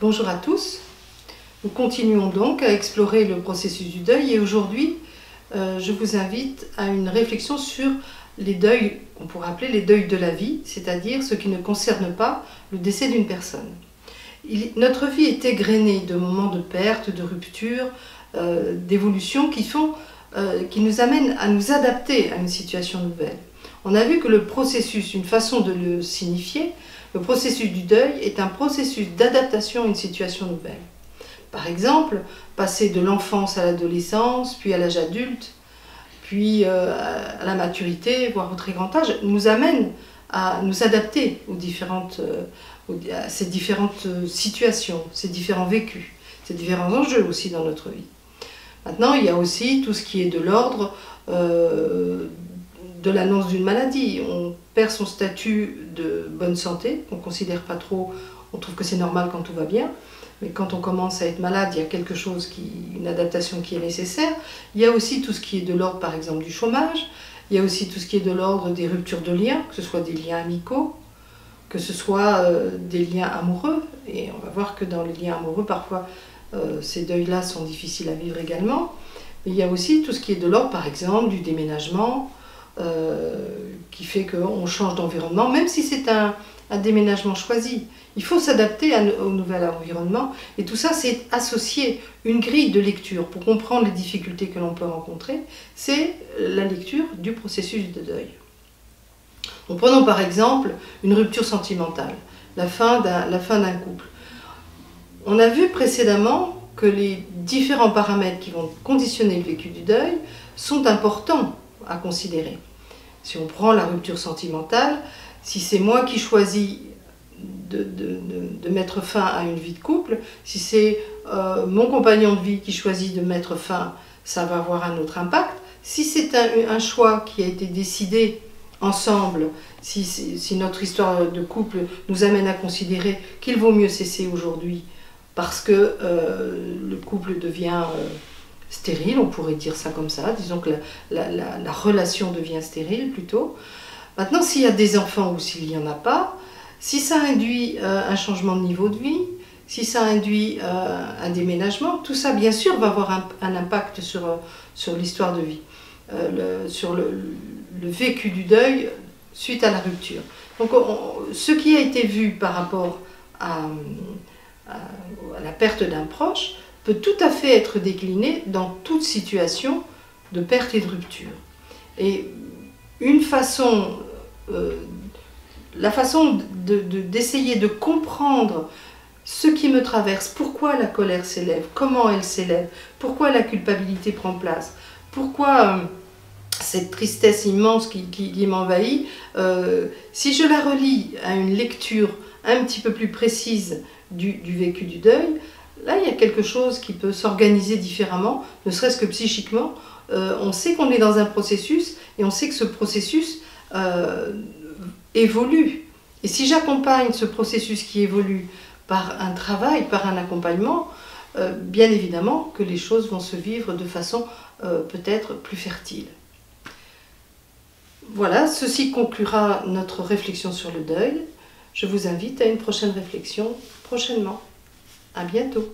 Bonjour à tous, nous continuons donc à explorer le processus du deuil et aujourd'hui je vous invite à une réflexion sur les deuils qu'on pourrait appeler les deuils de la vie, c'est-à-dire ce qui ne concerne pas le décès d'une personne. Notre vie est égrenée de moments de perte, de rupture, d'évolution qui nous amènent à nous adapter à une situation nouvelle. On a vu que le processus, une façon de le signifier, le processus du deuil est un processus d'adaptation à une situation nouvelle. Par exemple, passer de l'enfance à l'adolescence, puis à l'âge adulte, puis à la maturité, voire au très grand âge, nous amène à nous adapter à ces différentes situations, ces différents vécus, ces différents enjeux aussi dans notre vie. Maintenant, il y a aussi tout ce qui est de l'ordre de l'annonce d'une maladie. On perd son statut de bonne santé, on ne considère pas trop, on trouve que c'est normal quand tout va bien, mais quand on commence à être malade, il y a quelque chose, une adaptation qui est nécessaire. Il y a aussi tout ce qui est de l'ordre, par exemple, du chômage, il y a aussi tout ce qui est de l'ordre des ruptures de liens, que ce soit des liens amicaux, que ce soit des liens amoureux, et on va voir que dans les liens amoureux, parfois, ces deuils-là sont difficiles à vivre également. Mais il y a aussi tout ce qui est de l'ordre, par exemple, du déménagement, qui fait qu'on change d'environnement, même si c'est un déménagement choisi. Il faut s'adapter au nouvel environnement, et tout ça, c'est associer une grille de lecture pour comprendre les difficultés que l'on peut rencontrer. C'est la lecture du processus de deuil. Donc, prenons par exemple une rupture sentimentale, la fin d'un couple. On a vu précédemment que les différents paramètres qui vont conditionner le vécu du deuil sont importants à considérer. Si on prend la rupture sentimentale, si c'est moi qui choisis de mettre fin à une vie de couple, si c'est mon compagnon de vie qui choisit de mettre fin, ça va avoir un autre impact. Si c'est un choix qui a été décidé ensemble, si notre histoire de couple nous amène à considérer qu'il vaut mieux cesser aujourd'hui parce que le couple devient stérile, on pourrait dire ça comme ça, disons que la relation devient stérile plutôt. Maintenant, s'il y a des enfants ou s'il n'y en a pas, si ça induit un changement de niveau de vie, si ça induit un déménagement, tout ça bien sûr va avoir un impact sur l'histoire de vie, sur le vécu du deuil suite à la rupture. Donc ce qui a été vu par rapport à la perte d'un proche peut tout à fait être décliné dans toute situation de perte et de rupture. Et une façon, la façon d'essayer de comprendre ce qui me traverse, pourquoi la colère s'élève, comment elle s'élève, pourquoi la culpabilité prend place, pourquoi cette tristesse immense qui m'envahit, si je la relie à une lecture un petit peu plus précise du vécu du deuil, là il y a quelque chose qui peut s'organiser différemment, ne serait-ce que psychiquement. On sait qu'on est dans un processus et on sait que ce processus évolue. Et si j'accompagne ce processus qui évolue par un travail, par un accompagnement, bien évidemment que les choses vont se vivre de façon peut-être plus fertile. Voilà, ceci conclura notre réflexion sur le deuil. Je vous invite à une prochaine réflexion prochainement. À bientôt.